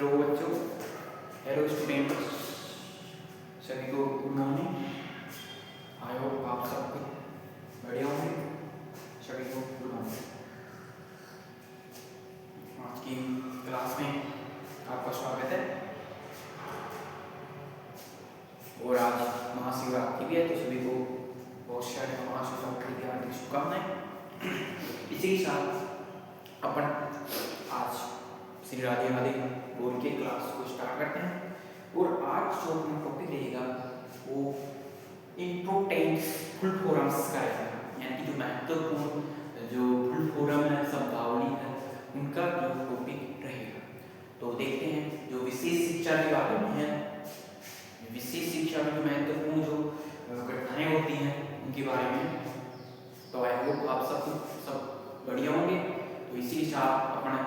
Hello बच्चों, hello students, सभी को गुड मॉर्निंग। आई होप आप सब कुछ बढ़िया होंगे। सभी को गुड मॉर्निंग। आज की क्लास में आपका स्वागत है। और आज महाशिवरात्रि भी है, तो सभी को बहुत सारे महाशिवरात्रि की हार्दिक शुभकामनाएं। इसी के साथ अपन आज श्री राधे राधे बोल के क्लास को स्टार्ट करते हैं। और आज जो अपना टॉपिक रहेगा वो इम्पोर्टेंट फुल फॉर्म्स का रहेगा, यानी कि जो महत्वपूर्ण जो फुल फॉर्म है, शब्दावली है, उनका जो टॉपिक रहेगा। तो देखते हैं जो विशेष शिक्षा के बारे में है, विशेष शिक्षा में जो महत्वपूर्ण जो घटनाएं होती हैं उनके बारे में। तो आई होप आप सब बढ़िया होंगे। तो इसी के साथ अपना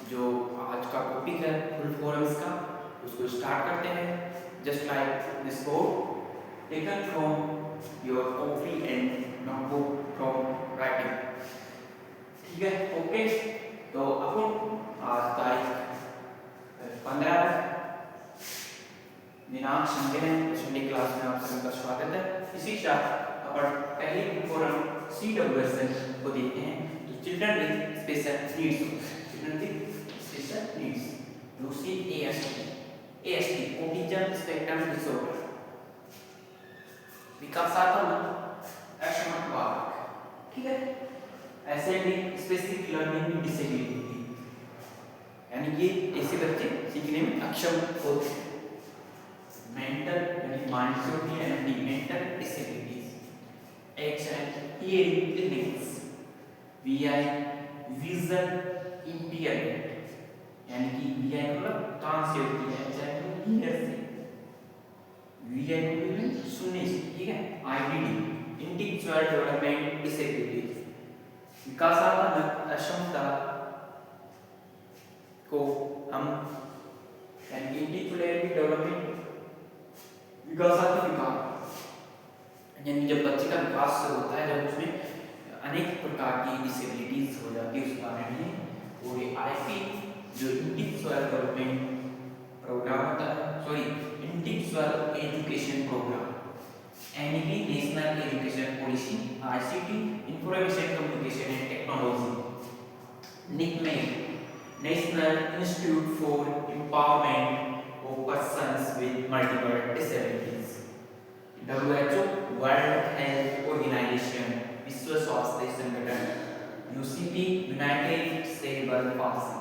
जो आज का टॉपिक है फुल फॉर्म्स का, उसको स्टार्ट करते हैं। Just like this code taken from your copy and notebook from writing. ठीक है, ओके। तो अपन आज तारीख 15 दिनांक संडे है, संडे क्लास में आप सभी का स्वागत है। इसी के साथ अपन पहले फुल फॉर्म CWS को देखते हैं। तो children with special needs, children with special needs, दूसरी ASD ऑटिज्म स्पेक्ट्रम डिसऑर्डर, विकासात्मक असमर्थ बालक। ठीक है, SLD स्पेसिफिक लर्निंग डिसेबिलिटी, यानी कि ऐसे बच्चे सीखने में अक्षम होते हैं। मेंटल यानी मानसिक होती है, mental disabilities. Hearing illness, VI vision impairment, यानी कि VI मतलब कान से होती है, चाहे तो हीयर से, VI मतलब सुनने से। ठीक है, IDD इंटेलेक्चुअल डेवलपमेंट डिसेबिलिटीज, विकासात्मक अक्षमता को हम यानी इंटेलेक्चुअल डेवलपमेंट विकासात्मक विकास, यानी जब बच्चे का विकास होता है, जब उसमें अनेक प्रकार की डिसेबिलिटीज हो जाती है, उस बारे में। और ये IP जो इंटेलेक्चुअल डेवलपमेंट प्रोग्राम होता है, sorry intellectual education program, NEP national education policy, ICT information communication and technology, NICME national institute for empowerment of persons with multiple disabilities, WHO world health organization विश्व स्वास्थ्य संगठन, UCP united cerebral palsy,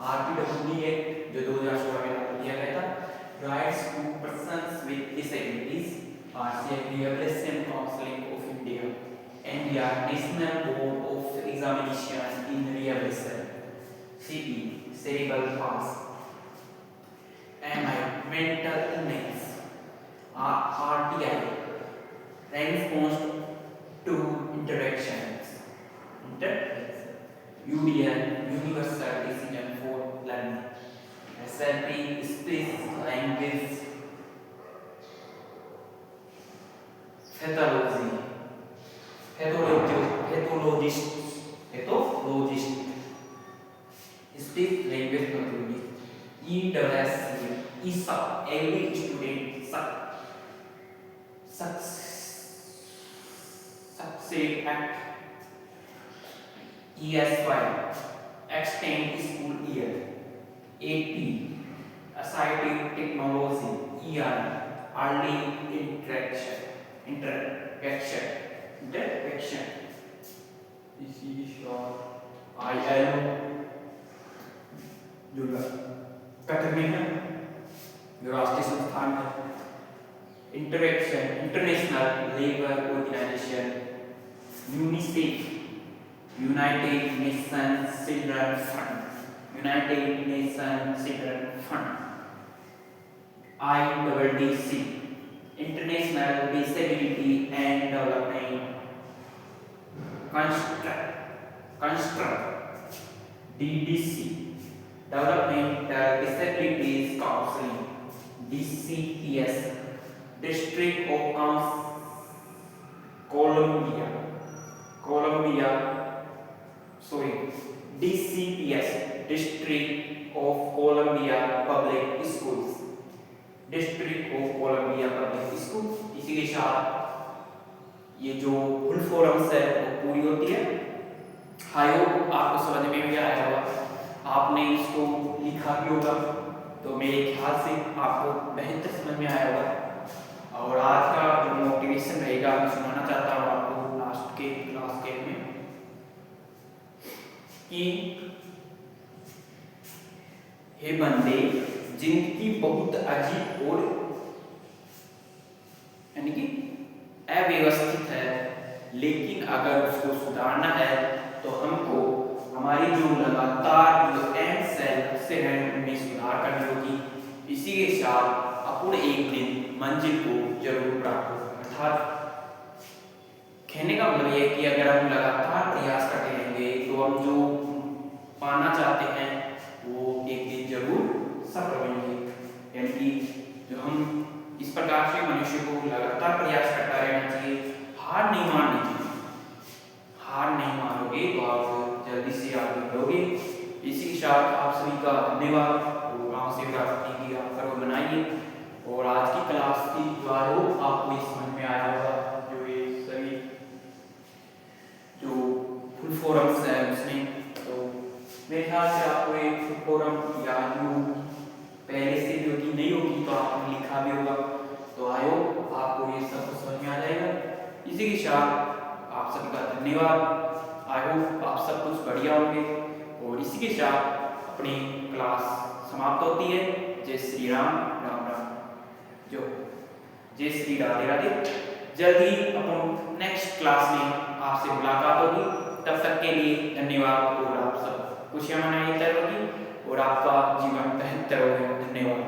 RTW act जो 2016 में लागू किया गया था, rights to persons with disabilities, RCF rehabilitation council of India, India national board of examination in rehabilitation, CP cerebral palsy, MI mental illness, RTI response to interactions, UDL universal decision for learning, SLP speech language pathology, pathologist, speech language pathologist, EWS, ESA, every student Succeed Act, ESY extend school year, AP assistive technology, EI early interaction, this is ILO जो pattern है, जो राष्ट्रीय संस्थान है, international labour organization, UNICEF united nations children fund, IWDC international disability and development construct, DDC developmental disabilities counselling, DCPS district of Columbia, DCPS district of Columbia public schools, district of Columbia public school. इसी के साथ ये जो full forms है वो पूरी होती है। आई होप आपको समझ में भी आया होगा, आपने इसको लिखा भी होगा, तो मेरे ख्याल से आपको बेहतर समझ में आया होगा। और आज का जो मोटिवेशन रहेगा मैं सुनाना चाहता हूँ आपको लास्ट के क्लास के में कि हे बंदे, जिंदगी बहुत अजीब और यानी कि अव्यवस्थित है, लेकिन अगर उसको सुधारना है तो हमको हमारी जो लगातार जो एंड सेल्फ से है उनमें सुधार करनी होगी। इसी के साथ अपन एक दिन मंजिल को जरूर प्राप्त होगा। अर्थात कहने का मतलब यह है कि अगर हम लगातार प्रयास करते रहेंगे तो हम जो पाना चाहते हैं वो एक दिन जरूर सफल बनेंगे। यानी कि जो हम इस प्रकार से मनुष्य को लगातार प्रयास करता रहना चाहिए, हार नहीं माननी चाहिए। हार नहीं मानोगे तो आप जल्दी से आगे बढ़ोगे। इसी के साथ आप सभी का धन्यवाद और महाशिवरात्रि की आप पर्व बनाइए। और आज की क्लास की द्वारा आपको ये समझ में आया होगा जो ये सभी जो फुल फॉर्म्स है उसमें, तो मेरे ख्याल से आपको एक फुल फॉर्म याद भी होगी, पहले से भी होगी, नहीं होगी तो आपने लिखा भी होगा। तो आयो आपको ये सब समझ में आ जाएगा। इसी के साथ आप सभी का धन्यवाद। आई होप आप सब कुछ बढ़िया होंगे। और इसी के साथ अपनी क्लास समाप्त होती है। जय श्री राम, राम राम, जो जय श्री राधे राधे। जल्दी अपन नेक्स्ट क्लास में आपसे मुलाकात होगी। तब तक के लिए धन्यवाद और आप सब खुशियां मनाइए होगी और आपका जीवन बेहतर होगा। धन्यवाद।